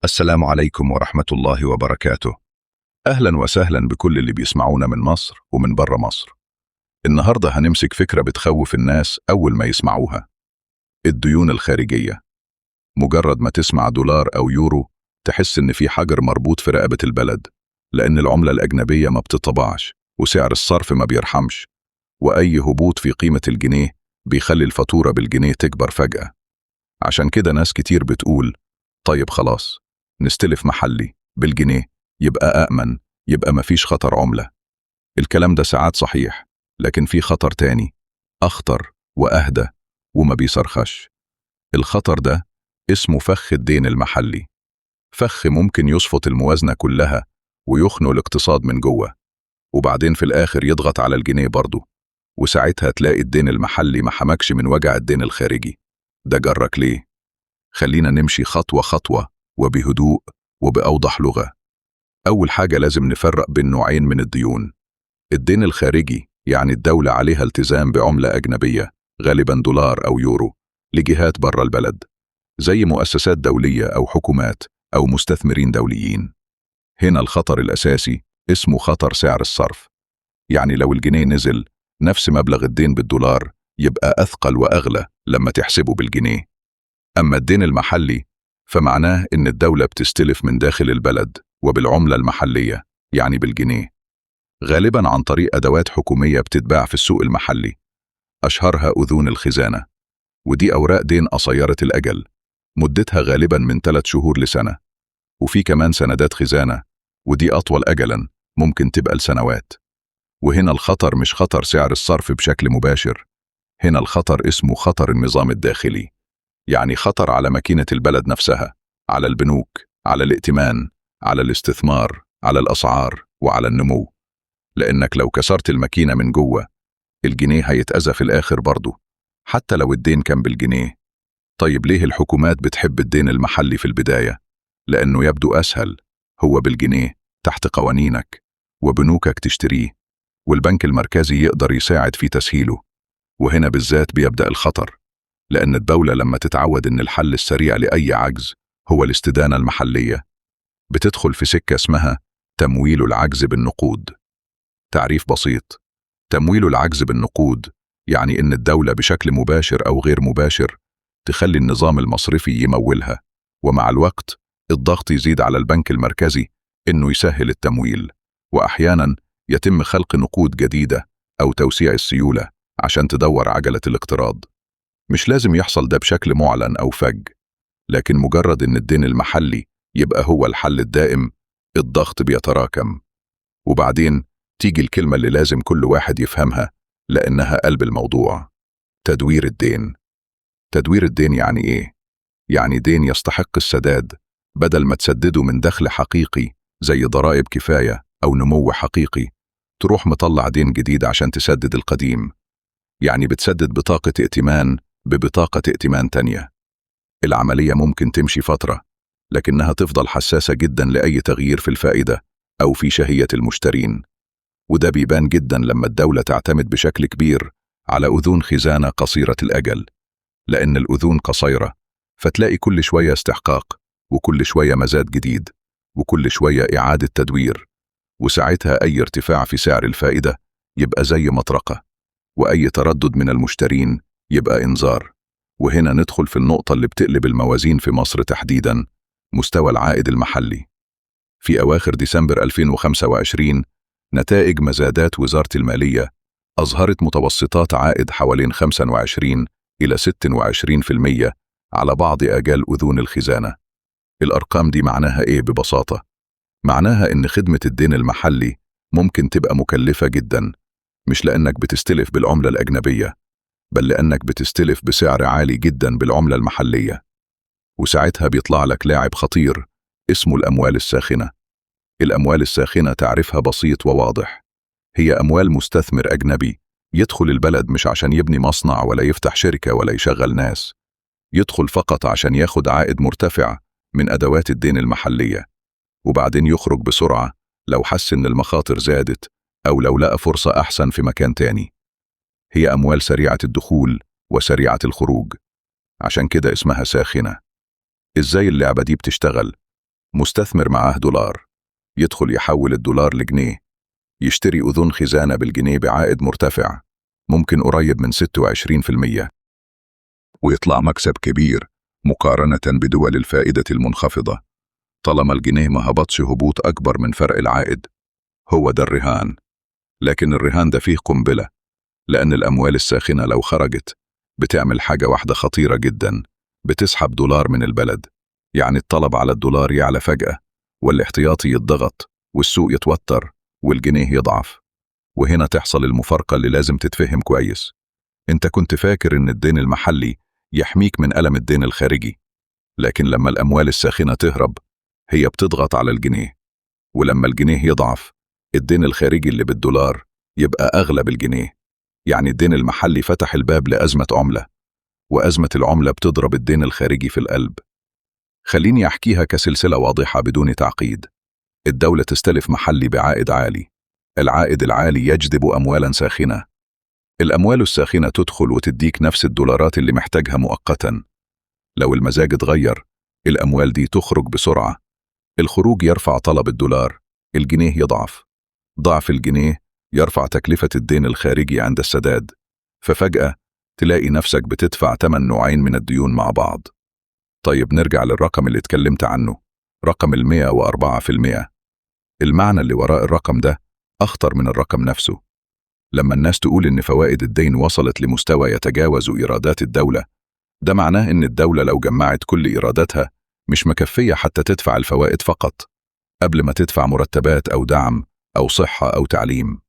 السلام عليكم ورحمة الله وبركاته. أهلا وسهلا بكل اللي بيسمعونا من مصر ومن برا مصر. النهاردة هنمسك فكرة بتخوف الناس أول ما يسمعوها: الديون الخارجية. مجرد ما تسمع دولار أو يورو تحس إن في حجر مربوط في رقبة البلد، لأن العملة الأجنبية ما بتطبعش وسعر الصرف ما بيرحمش، وأي هبوط في قيمة الجنيه بيخلي الفاتورة بالجنيه تكبر فجأة. عشان كده ناس كتير بتقول: طيب خلاص، نستلف محلي بالجنيه، يبقى أأمن، يبقى مفيش خطر عملة. الكلام ده ساعات صحيح، لكن في خطر تاني أخطر وأهدى وما بيصرخش. الخطر ده اسمه فخ الدين المحلي. فخ ممكن يصفط الموازنة كلها ويخنق الاقتصاد من جوه، وبعدين في الآخر يضغط على الجنيه برضه، وساعتها تلاقي الدين المحلي ما حمكش من وجع الدين الخارجي. ده جرك ليه؟ خلينا نمشي خطوة خطوة وبهدوء وبأوضح لغة. أول حاجة لازم نفرق بين نوعين من الديون: الدين الخارجي، يعني الدولة عليها التزام بعملة أجنبية غالبا دولار أو يورو لجهات برا البلد، زي مؤسسات دولية أو حكومات أو مستثمرين دوليين. هنا الخطر الأساسي اسمه خطر سعر الصرف، يعني لو الجنيه نزل نفس مبلغ الدين بالدولار يبقى أثقل وأغلى لما تحسبه بالجنيه. أما الدين المحلي فمعناه إن الدولة بتستلف من داخل البلد وبالعملة المحلية، يعني بالجنيه، غالباً عن طريق أدوات حكومية بتتباع في السوق المحلي، أشهرها أذون الخزانة. ودي أوراق دين قصيرة الأجل، مدتها غالباً من 3 شهور لسنة. وفي كمان سندات خزانة، ودي أطول أجلاً، ممكن تبقى لسنوات. وهنا الخطر مش خطر سعر الصرف بشكل مباشر، هنا الخطر اسمه خطر النظام الداخلي، يعني خطر على ماكينة البلد نفسها، على البنوك، على الائتمان، على الاستثمار، على الأسعار وعلى النمو. لأنك لو كسرت الماكينة من جوه الجنيه هيتأذى في الآخر برضه، حتى لو الدين كان بالجنيه. طيب ليه الحكومات بتحب الدين المحلي في البداية؟ لأنه يبدو أسهل، هو بالجنيه تحت قوانينك وبنوكك تشتريه، والبنك المركزي يقدر يساعد في تسهيله. وهنا بالذات بيبدأ الخطر، لأن الدولة لما تتعود إن الحل السريع لأي عجز هو الاستدانة المحلية بتدخل في سكة اسمها تمويل العجز بالنقود. تعريف بسيط: تمويل العجز بالنقود يعني إن الدولة بشكل مباشر أو غير مباشر تخلي النظام المصرفي يمولها، ومع الوقت الضغط يزيد على البنك المركزي إنه يسهل التمويل، وأحياناً يتم خلق نقود جديدة أو توسيع السيولة عشان تدور عجلة الاقتراض. مش لازم يحصل ده بشكل معلن أو فج، لكن مجرد إن الدين المحلي يبقى هو الحل الدائم الضغط بيتراكم. وبعدين تيجي الكلمة اللي لازم كل واحد يفهمها لأنها قلب الموضوع: تدوير الدين. تدوير الدين يعني إيه؟ يعني دين يستحق السداد، بدل ما تسدده من دخل حقيقي زي ضرائب كفاية أو نمو حقيقي، تروح مطلع دين جديد عشان تسدد القديم. يعني بتسدد بطاقة ائتمان ببطاقة ائتمان تانية. العملية ممكن تمشي فترة، لكنها تفضل حساسة جدا لأي تغيير في الفائدة أو في شهية المشترين. وده بيبان جدا لما الدولة تعتمد بشكل كبير على أذون خزانة قصيرة الأجل، لأن الأذون قصيرة فتلاقي كل شوية استحقاق، وكل شوية مزاد جديد، وكل شوية إعادة تدوير، وساعتها أي ارتفاع في سعر الفائدة يبقى زي مطرقة، وأي تردد من المشترين يبقى إنذار. وهنا ندخل في النقطة اللي بتقلب الموازين في مصر تحديداً: مستوى العائد المحلي. في أواخر ديسمبر 2025 نتائج مزادات وزارة المالية أظهرت متوسطات عائد حوالين 25 إلى 26% على بعض آجال أذون الخزانة. الأرقام دي معناها إيه ببساطة؟ معناها إن خدمة الدين المحلي ممكن تبقى مكلفة جداً، مش لأنك بتستلف بالعملة الأجنبية، بل لأنك بتستلف بسعر عالي جدا بالعملة المحلية. وساعتها بيطلع لك لاعب خطير اسمه الأموال الساخنة. الأموال الساخنة تعرفها بسيط وواضح: هي أموال مستثمر أجنبي يدخل البلد مش عشان يبني مصنع ولا يفتح شركة ولا يشغل ناس، يدخل فقط عشان ياخد عائد مرتفع من أدوات الدين المحلية، وبعدين يخرج بسرعة لو حس إن المخاطر زادت أو لو لقى فرصة أحسن في مكان تاني. هي أموال سريعة الدخول وسريعة الخروج، عشان كده اسمها ساخنة. إزاي اللعبة دي بتشتغل؟ مستثمر معاه دولار يدخل يحول الدولار لجنيه، يشتري أذون خزانة بالجنيه بعائد مرتفع ممكن قريب من 26%، ويطلع مكسب كبير مقارنة بدول الفائدة المنخفضة طالما الجنيه ما هبطش هبوط أكبر من فرق العائد. هو ده الرهان. لكن الرهان ده فيه قنبلة، لأن الأموال الساخنة لو خرجت بتعمل حاجة واحدة خطيرة جدا، بتسحب دولار من البلد. يعني الطلب على الدولار يعلى فجأة، والاحتياطي يتضغط، والسوق يتوتر، والجنيه يضعف. وهنا تحصل المفارقة اللي لازم تتفهم كويس. انت كنت فاكر ان الدين المحلي يحميك من ألم الدين الخارجي، لكن لما الأموال الساخنة تهرب هي بتضغط على الجنيه، ولما الجنيه يضعف الدين الخارجي اللي بالدولار يبقى أغلى بالجنيه. يعني الدين المحلي فتح الباب لأزمة عملة، وأزمة العملة بتضرب الدين الخارجي في القلب. خليني أحكيها كسلسلة واضحة بدون تعقيد. الدولة تستلف محلي بعائد عالي، العائد العالي يجذب أموالا ساخنة، الأموال الساخنة تدخل وتديك نفس الدولارات اللي محتاجها مؤقتا. لو المزاج اتغير الأموال دي تخرج بسرعة، الخروج يرفع طلب الدولار، الجنيه يضعف، ضعف الجنيه يرفع تكلفة الدين الخارجي عند السداد، ففجأة تلاقي نفسك بتدفع 8 نوعين من الديون مع بعض. طيب نرجع للرقم اللي اتكلمت عنه، رقم 104%. المعنى اللي وراء الرقم ده أخطر من الرقم نفسه. لما الناس تقول إن فوائد الدين وصلت لمستوى يتجاوز إيرادات الدولة، ده معناه إن الدولة لو جمعت كل إيراداتها مش مكفية حتى تدفع الفوائد فقط، قبل ما تدفع مرتبات أو دعم أو صحة أو تعليم.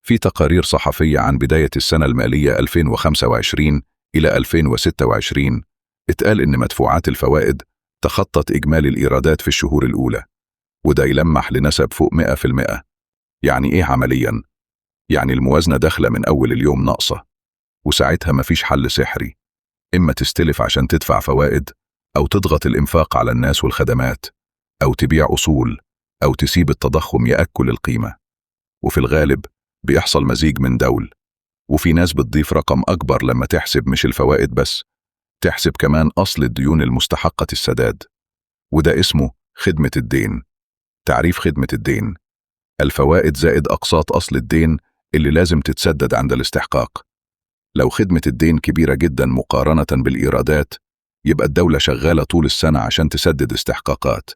في تقارير صحفية عن بداية السنة المالية 2025 إلى 2026 اتقال إن مدفوعات الفوائد تخطت إجمالي الإيرادات في الشهور الأولى، وده يلمح لنسب فوق 100%. يعني إيه عملياً؟ يعني الموازنة داخلة من أول اليوم ناقصة، وساعتها مفيش حل سحري، إما تستلف عشان تدفع فوائد، أو تضغط الإنفاق على الناس والخدمات، أو تبيع أصول، أو تسيب التضخم يأكل القيمة. وفي الغالب بيحصل مزيج من دول. وفي ناس بتضيف رقم أكبر لما تحسب مش الفوائد بس، تحسب كمان أصل الديون المستحقة السداد، وده اسمه خدمة الدين. تعريف خدمة الدين: الفوائد زائد أقساط أصل الدين اللي لازم تتسدد عند الاستحقاق. لو خدمة الدين كبيرة جدا مقارنة بالإيرادات، يبقى الدولة شغالة طول السنة عشان تسدد استحقاقات.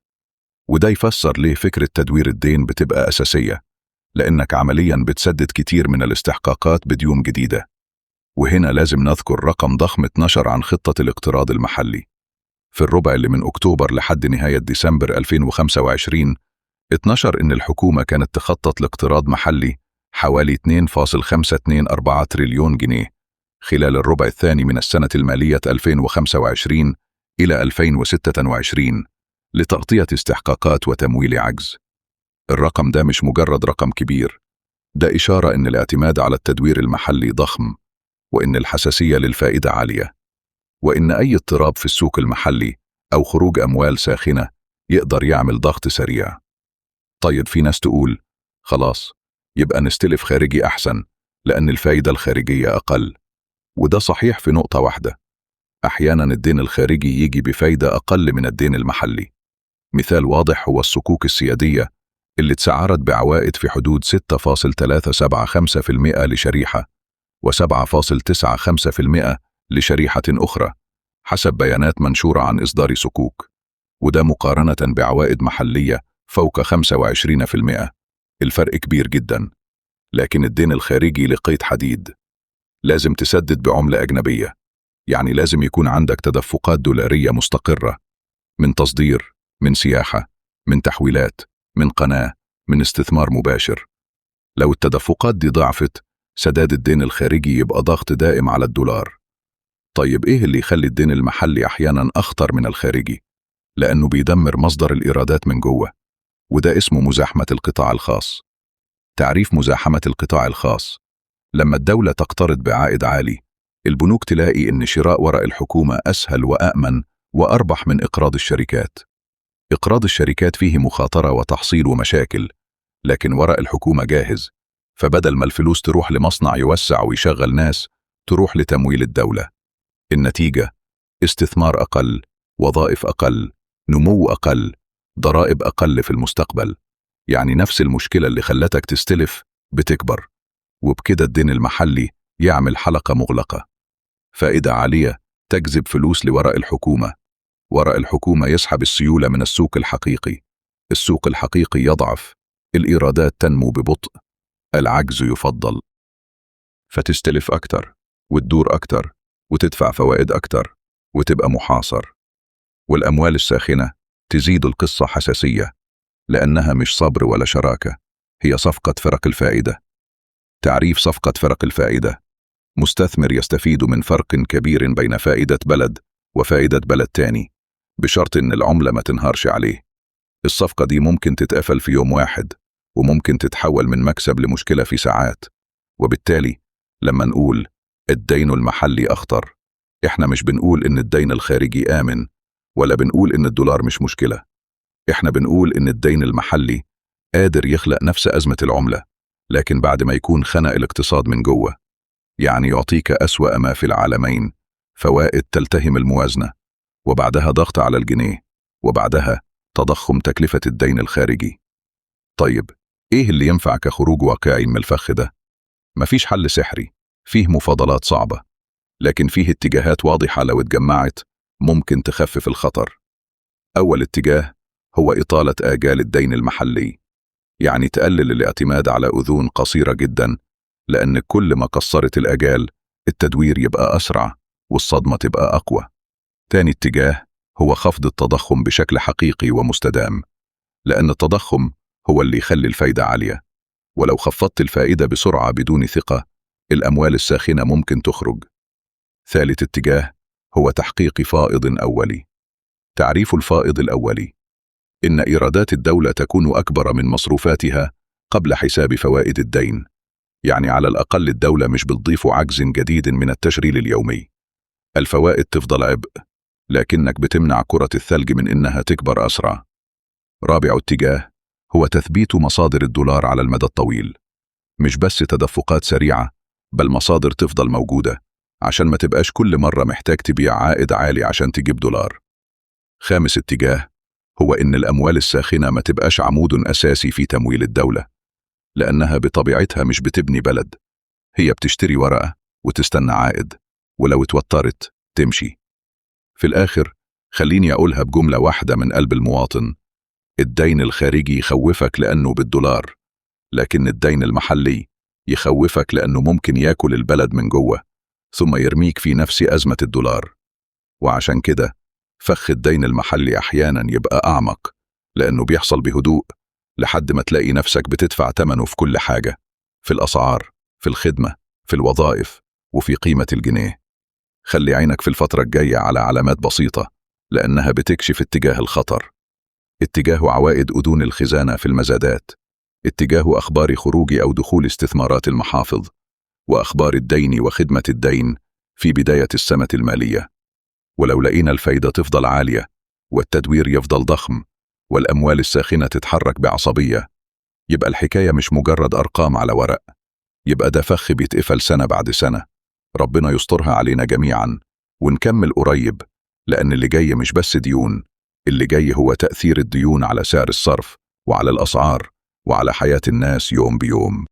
وده يفسر ليه فكرة تدوير الدين بتبقى أساسية، لأنك عملياً بتسدد كتير من الاستحقاقات بديون جديدة. وهنا لازم نذكر رقم ضخم اتنشر عن خطة الاقتراض المحلي. في الربع اللي من أكتوبر لحد نهاية ديسمبر 2025 اتنشر إن الحكومة كانت تخطط لاقتراض محلي حوالي 2.524 تريليون جنيه خلال الربع الثاني من السنة المالية 2025 إلى 2026 لتغطية استحقاقات وتمويل عجز. الرقم ده مش مجرد رقم كبير، ده إشارة إن الاعتماد على التدوير المحلي ضخم، وإن الحساسية للفائدة عالية، وإن أي اضطراب في السوق المحلي أو خروج أموال ساخنة يقدر يعمل ضغط سريع. طيب في ناس تقول خلاص يبقى نستلف خارجي أحسن لأن الفائدة الخارجية أقل، وده صحيح في نقطة واحدة: أحيانا الدين الخارجي يجي بفايدة أقل من الدين المحلي. مثال واضح هو الصكوك السيادية اللي اتسعرت بعوائد في حدود 6.375% لشريحة و7.95% لشريحة أخرى، حسب بيانات منشورة عن إصدار صكوك، وده مقارنة بعوائد محلية فوق 25%. الفرق كبير جدا. لكن الدين الخارجي لقيد حديد: لازم تسدد بعملة أجنبية، يعني لازم يكون عندك تدفقات دولارية مستقرة من تصدير، من سياحة، من تحويلات، من قناة، من استثمار مباشر. لو التدفقات دي ضعفت، سداد الدين الخارجي يبقى ضغط دائم على الدولار. طيب إيه اللي يخلي الدين المحلي أحيانا أخطر من الخارجي؟ لأنه بيدمر مصدر الإيرادات من جوه، وده اسمه مزاحمة القطاع الخاص. تعريف مزاحمة القطاع الخاص: لما الدولة تقترض بعائد عالي، البنوك تلاقي إن شراء ورق الحكومة أسهل وأأمن وأربح من إقراض الشركات. إقراض الشركات فيه مخاطرة وتحصيل ومشاكل، لكن ورق الحكومة جاهز، فبدل ما الفلوس تروح لمصنع يوسع ويشغل ناس، تروح لتمويل الدولة. النتيجة: استثمار أقل، وظائف أقل، نمو أقل، ضرائب أقل في المستقبل، يعني نفس المشكلة اللي خلتك تستلف بتكبر، وبكده الدين المحلي يعمل حلقة مغلقة. فائدة عالية تجذب فلوس لوراء الحكومة، وراء الحكومة يسحب السيولة من السوق الحقيقي، السوق الحقيقي يضعف، الإيرادات تنمو ببطء، العجز يفضل، فتستلف أكتر وتدور أكتر وتدفع فوائد أكتر وتبقى محاصر. والأموال الساخنة تزيد القصة حساسية، لأنها مش صبر ولا شراكة، هي صفقة فرق الفائدة. تعريف صفقة فرق الفائدة: مستثمر يستفيد من فرق كبير بين فائدة بلد وفائدة بلد تاني، بشرط إن العملة ما تنهارش عليه. الصفقة دي ممكن تتقفل في يوم واحد، وممكن تتحول من مكسب لمشكلة في ساعات. وبالتالي لما نقول الدين المحلي أخطر، إحنا مش بنقول إن الدين الخارجي آمن، ولا بنقول إن الدولار مش مشكلة. إحنا بنقول إن الدين المحلي قادر يخلق نفس أزمة العملة، لكن بعد ما يكون خنق الاقتصاد من جوه، يعني يعطيك أسوأ ما في العالمين: فوائد تلتهم الموازنة، وبعدها ضغط على الجنيه، وبعدها تضخم تكلفة الدين الخارجي. طيب، إيه اللي ينفع كخروج واقعي من الفخ ده؟ مفيش حل سحري، فيه مفاضلات صعبة، لكن فيه اتجاهات واضحة لو اتجمعت ممكن تخفف الخطر. أول اتجاه هو إطالة آجال الدين المحلي، يعني تقلل الاعتماد على أذون قصيرة جدا، لأن كل ما قصرت الآجال التدوير يبقى أسرع والصدمة تبقى أقوى. تاني اتجاه هو خفض التضخم بشكل حقيقي ومستدام، لأن التضخم هو اللي يخلي الفايدة عالية، ولو خفضت الفائدة بسرعة بدون ثقة الأموال الساخنة ممكن تخرج. ثالث اتجاه هو تحقيق فائض أولي. تعريف الفائض الأولي: إن إيرادات الدولة تكون أكبر من مصروفاتها قبل حساب فوائد الدين، يعني على الأقل الدولة مش بتضيف عجز جديد من التشغيل اليومي. الفوائد تفضل عبء، لكنك بتمنع كرة الثلج من إنها تكبر أسرع. رابع اتجاه هو تثبيت مصادر الدولار على المدى الطويل، مش بس تدفقات سريعة، بل مصادر تفضل موجودة عشان ما تبقاش كل مرة محتاج تبيع عائد عالي عشان تجيب دولار. خامس اتجاه هو إن الأموال الساخنة ما تبقاش عمود أساسي في تمويل الدولة، لأنها بطبيعتها مش بتبني بلد، هي بتشتري ورقة وتستنى عائد، ولو اتوترت تمشي. في الآخر خليني أقولها بجملة واحدة من قلب المواطن: الدين الخارجي يخوفك لأنه بالدولار، لكن الدين المحلي يخوفك لأنه ممكن ياكل البلد من جوه ثم يرميك في نفس أزمة الدولار. وعشان كده فخ الدين المحلي أحيانا يبقى أعمق، لأنه بيحصل بهدوء لحد ما تلاقي نفسك بتدفع ثمنه في كل حاجة، في الأسعار، في الخدمة، في الوظائف، وفي قيمة الجنيه. خلي عينك في الفترة الجاية على علامات بسيطة، لأنها بتكشف اتجاه الخطر: اتجاه عوائد أذون الخزانة في المزادات، اتجاه أخبار خروج أو دخول استثمارات المحافظ، وأخبار الدين وخدمة الدين في بداية السنة المالية. ولو لقينا الفايدة تفضل عالية والتدوير يفضل ضخم والأموال الساخنة تتحرك بعصبية، يبقى الحكاية مش مجرد أرقام على ورق، يبقى ده فخ بيتقفل سنة بعد سنة. ربنا يسترها علينا جميعا ونكمل قريب، لأن اللي جاي مش بس ديون، اللي جاي هو تأثير الديون على سعر الصرف وعلى الأسعار وعلى حياة الناس يوم بيوم.